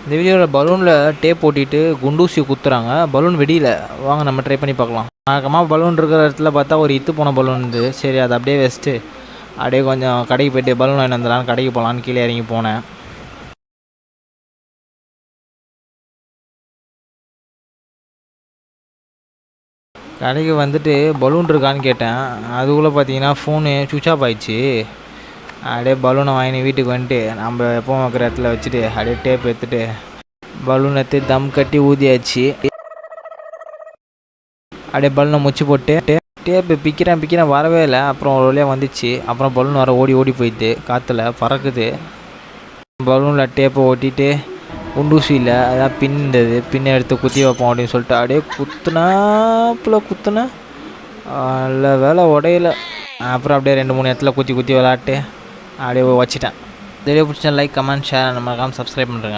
இந்த வீடியோவில் பலூனில் டேப் ஓட்டிட்டு குண்டூசி குத்துறாங்க. பலூன் வெடியில் வாங்க நம்ம ட்ரை பண்ணி பார்க்கலாம். வழக்கமாக பலூன் இருக்கிற இடத்துல பார்த்தா ஒரு இத்து போன பலூன் இருந்து, சரி அதை அப்படியே வச்சுட்டு அப்படியே கொஞ்சம் கடைக்கு போய்ட்டு பலூன் வாங்கி வந்துடலான்னு கடைக்கு போகலான்னு கீழே இறங்கி போனேன். கடைக்கு வந்துட்டு பலூன் இருக்கான்னு கேட்டேன். அதுக்குள்ளே பார்த்தீங்கன்னா ஃபோனு சுவிட்ச் ஆஃப் ஆயிடுச்சு. அப்படியே பலூனை வாங்கி வீட்டுக்கு வந்துட்டு நம்ம எப்போ வைக்கிற இடத்துல வச்சுட்டு அப்படியே டேப் எடுத்துட்டு பலூன் எடுத்து தம் கட்டி ஊதியாச்சு. அப்படியே பலூனை முச்சு போட்டு டேப்பு பிக்கிறேன் வரவே இல்லை. அப்புறம் ஒரு வழியாக வந்துச்சு. அப்புறம் பலூன் வர ஓடி போயிடுது, காற்றுல பறக்குது. பலூனில் டேப்பை ஓட்டிட்டு குண்டூசியில் அதான் பின் இருந்தது, பின்னை எடுத்து குத்தி வைப்போம் அப்படின்னு சொல்லிட்டு அப்படியே குத்துனேன். நல்ல வேலை உடையில. அப்புறம் அப்படியே 2-3 இடத்துல குத்தி விளாட்டு அப்படியே வச்சிட்டேன். வீடியோ பிடிச்சா லைக், கமெண்ட், ஷேர், நம்ம சப்ஸ்கிரைப் பண்ணுறேங்க.